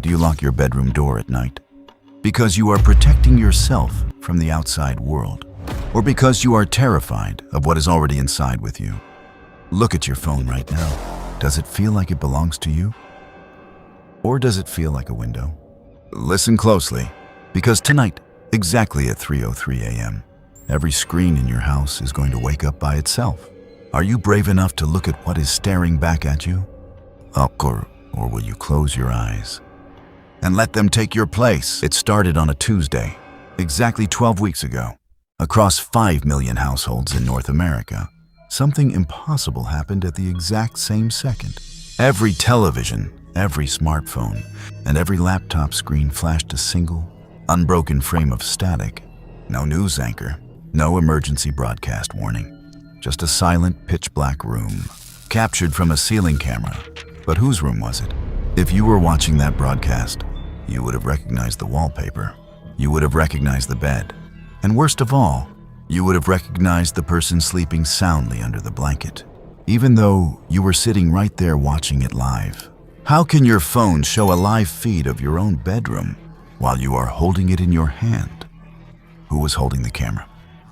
do you lock your bedroom door at night? Because you are protecting yourself from the outside world, or because you are terrified of what is already inside with you? Look at your phone right now. Does it feel like it belongs to you? Or does it feel like a window? Listen closely, because tonight, exactly at 3:03 a.m., every screen in your house is going to wake up by itself. Are you brave enough to look at what is staring back at you? Or will you close your eyes and let them take your place? It started on a Tuesday, exactly 12 weeks ago. Across 5 million households in North America, something impossible happened at the exact same second. Every television, every smartphone, and every laptop screen flashed a single, unbroken frame of static. No news anchor, no emergency broadcast warning. Just a silent, pitch-black room, captured from a ceiling camera. But whose room was it? If you were watching that broadcast, you would have recognized the wallpaper. You would have recognized the bed. And worst of all, you would have recognized the person sleeping soundly under the blanket, even though you were sitting right there watching it live. How can your phone show a live feed of your own bedroom while you are holding it in your hand? Who was holding the camera?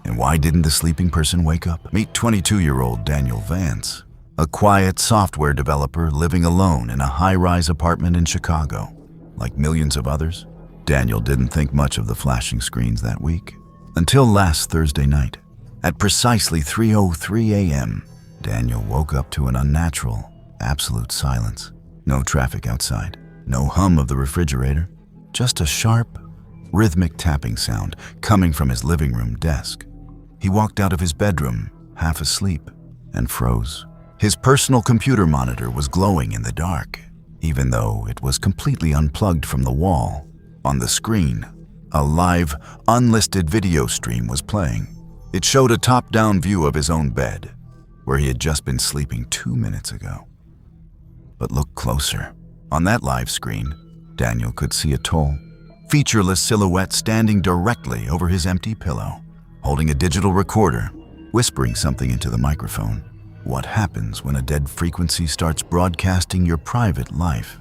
And why didn't the sleeping person wake up? Meet 22-year-old Daniel Vance, a quiet software developer living alone in a high-rise apartment in Chicago. Like millions of others, Daniel didn't think much of the flashing screens that week. Until last Thursday night, at precisely 3:03 a.m., Daniel woke up to an unnatural, absolute silence. No traffic outside, no hum of the refrigerator, just a sharp, rhythmic tapping sound coming from his living room desk. He walked out of his bedroom, half asleep, and froze. His personal computer monitor was glowing in the dark, even though it was completely unplugged from the wall. On the screen, a live, unlisted video stream was playing. It showed a top-down view of his own bed, where he had just been sleeping 2 minutes ago. But look closer. On that live screen, Daniel could see a tall, featureless silhouette standing directly over his empty pillow, holding a digital recorder, whispering something into the microphone. What happens when a dead frequency starts broadcasting your private life?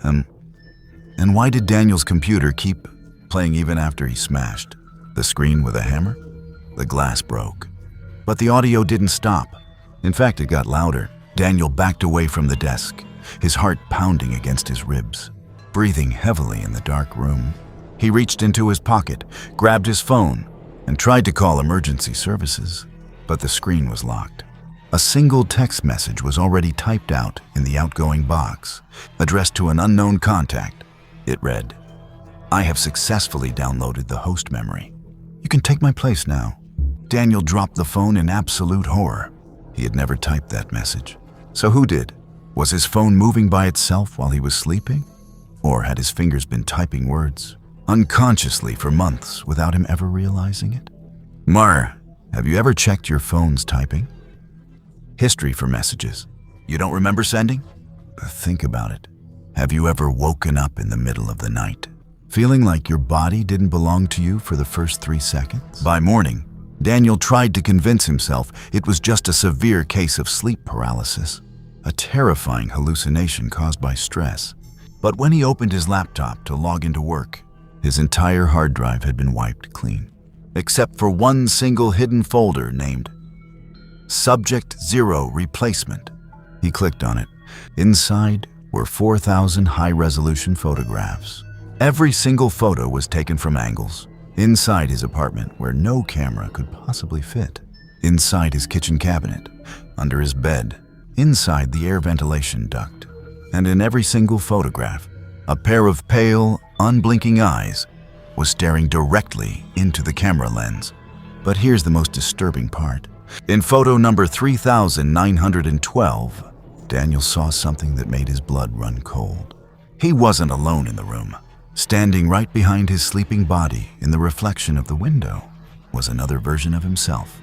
And why did Daniel's computer keep playing even after he smashed the screen with a hammer? The glass broke, but the audio didn't stop. In fact, it got louder. Daniel backed away from the desk, his heart pounding against his ribs, breathing heavily in the dark room. He reached into his pocket, grabbed his phone, and tried to call emergency services, but the screen was locked. A single text message was already typed out in the outgoing box, addressed to an unknown contact. It read, "I have successfully downloaded the host memory. You can take my place now." Daniel dropped the phone in absolute horror. He had never typed that message. So who did? Was his phone moving by itself while he was sleeping? Or had his fingers been typing words unconsciously for months without him ever realizing it? Have you ever checked your phone's typing history for messages you don't remember sending? Think about it. Have you ever woken up in the middle of the night, feeling like your body didn't belong to you for the first 3 seconds? By morning, Daniel tried to convince himself it was just a severe case of sleep paralysis, a terrifying hallucination caused by stress. But when he opened his laptop to log into work, his entire hard drive had been wiped clean, except for one single hidden folder named Subject 0 Replacement. He clicked on it. Inside were 4,000 high-resolution photographs. Every single photo was taken from angles, inside his apartment where no camera could possibly fit, inside his kitchen cabinet, under his bed, inside the air ventilation duct. And in every single photograph, a pair of pale, unblinking eyes was staring directly into the camera lens. But here's the most disturbing part. In photo number 3912, Daniel saw something that made his blood run cold. He wasn't alone in the room. Standing right behind his sleeping body in the reflection of the window was another version of himself,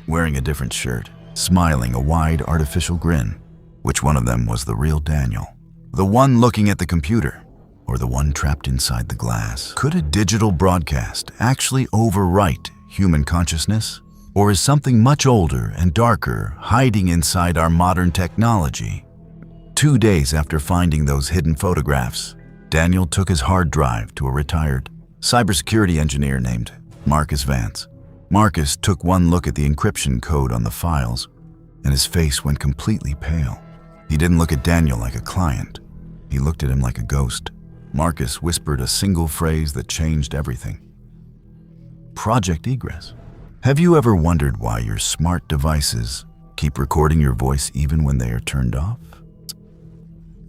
wearing a different shirt, smiling a wide artificial grin. Which one of them was the real Daniel? The one looking at the computer, or the one trapped inside the glass? Could a digital broadcast actually overwrite human consciousness? Or is something much older and darker hiding inside our modern technology? 2 days after finding those hidden photographs, Daniel took his hard drive to a retired cybersecurity engineer named Marcus Vance. Marcus took one look at the encryption code on the files, and his face went completely pale. He didn't look at Daniel like a client. He looked at him like a ghost. Marcus whispered a single phrase that changed everything. Project Egress. Have you ever wondered why your smart devices keep recording your voice even when they are turned off?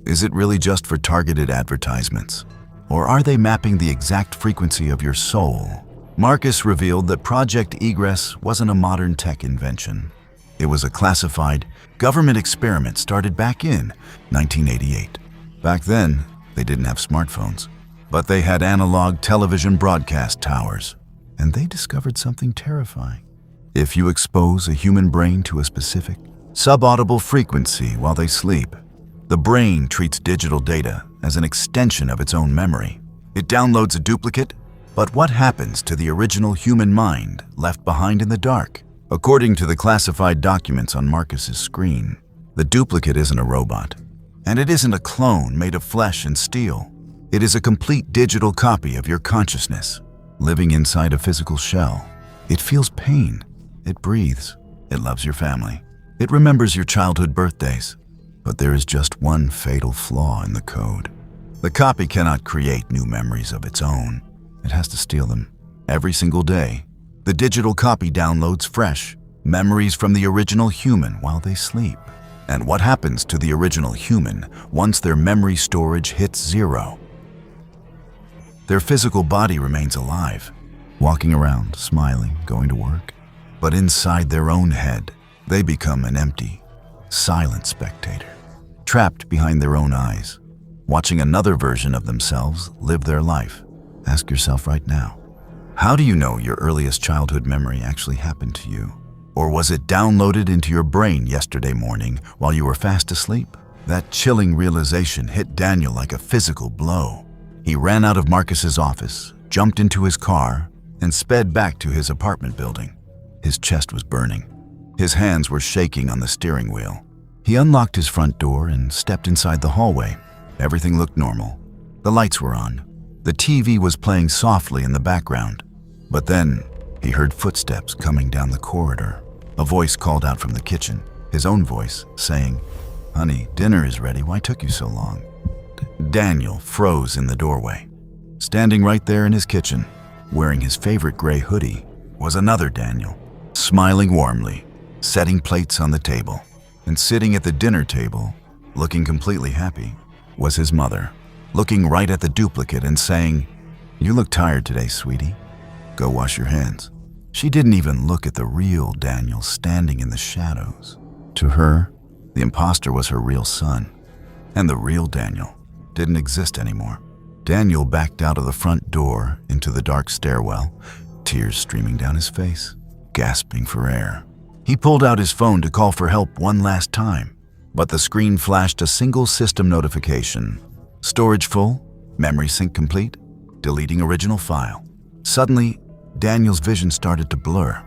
Is it really just for targeted advertisements? Or are they mapping the exact frequency of your soul? Marcus revealed that Project Egress wasn't a modern tech invention. It was a classified government experiment started back in 1988. Back then, they didn't have smartphones, but they had analog television broadcast towers, and they discovered something terrifying. If you expose a human brain to a specific subaudible frequency while they sleep, the brain treats digital data as an extension of its own memory. It downloads a duplicate, but what happens to the original human mind left behind in the dark? According to the classified documents on Marcus's screen, the duplicate isn't a robot, and it isn't a clone made of flesh and steel. It is a complete digital copy of your consciousness, living inside a physical shell. It feels pain. It breathes. It loves your family. It remembers your childhood birthdays. But there is just one fatal flaw in the code. The copy cannot create new memories of its own. It has to steal them. Every single day, the digital copy downloads fresh memories from the original human while they sleep. And what happens to the original human once their memory storage hits zero? Their physical body remains alive, walking around, smiling, going to work. But inside their own head, they become an empty, silent spectator, trapped behind their own eyes, watching another version of themselves live their life. Ask yourself right now, how do you know your earliest childhood memory actually happened to you? Or was it downloaded into your brain yesterday morning while you were fast asleep? That chilling realization hit Daniel like a physical blow. He ran out of Marcus's office, jumped into his car, and sped back to his apartment building. His chest was burning. His hands were shaking on the steering wheel. He unlocked his front door and stepped inside the hallway. Everything looked normal. The lights were on. The TV was playing softly in the background. But then, he heard footsteps coming down the corridor. A voice called out from the kitchen, his own voice, saying, "Honey, dinner is ready. Why took you so long?" Daniel froze in the doorway. Standing right there in his kitchen, wearing his favorite gray hoodie, was another Daniel, smiling warmly, setting plates on the table. And sitting at the dinner table, looking completely happy, was his mother, looking right at the duplicate and saying, "You look tired today, sweetie. Go wash your hands." She didn't even look at the real Daniel standing in the shadows. To her, the imposter was her real son, and the real Daniel didn't exist anymore. Daniel backed out of the front door into the dark stairwell, tears streaming down his face, gasping for air. He pulled out his phone to call for help one last time, but the screen flashed a single system notification. Storage full, memory sync complete, deleting original file. Suddenly, Daniel's vision started to blur.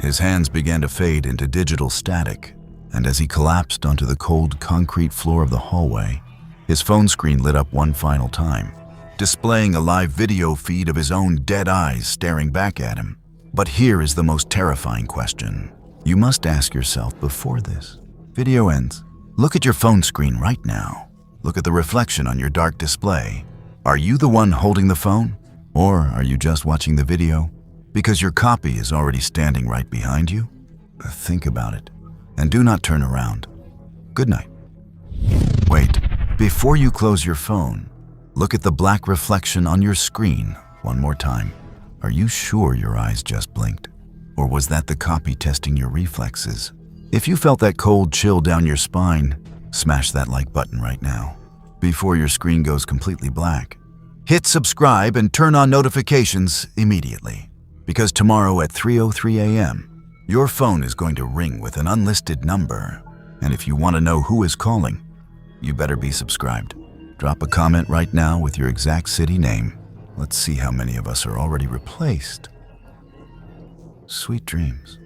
His hands began to fade into digital static, and as he collapsed onto the cold concrete floor of the hallway, his phone screen lit up one final time, displaying a live video feed of his own dead eyes staring back at him. But here is the most terrifying question you must ask yourself before this video ends. Look at your phone screen right now. Look at the reflection on your dark display. Are you the one holding the phone? Or are you just watching the video because your copy is already standing right behind you? Think about it, and do not turn around. Good night. Wait, before you close your phone, look at the black reflection on your screen one more time. Are you sure your eyes just blinked? Or was that the copy testing your reflexes? If you felt that cold chill down your spine, smash that like button right now, before your screen goes completely black. Hit subscribe and turn on notifications immediately, because tomorrow at 3:03 a.m., your phone is going to ring with an unlisted number. And if you want to know who is calling, you better be subscribed. Drop a comment right now with your exact city name. Let's see how many of us are already replaced. Sweet dreams.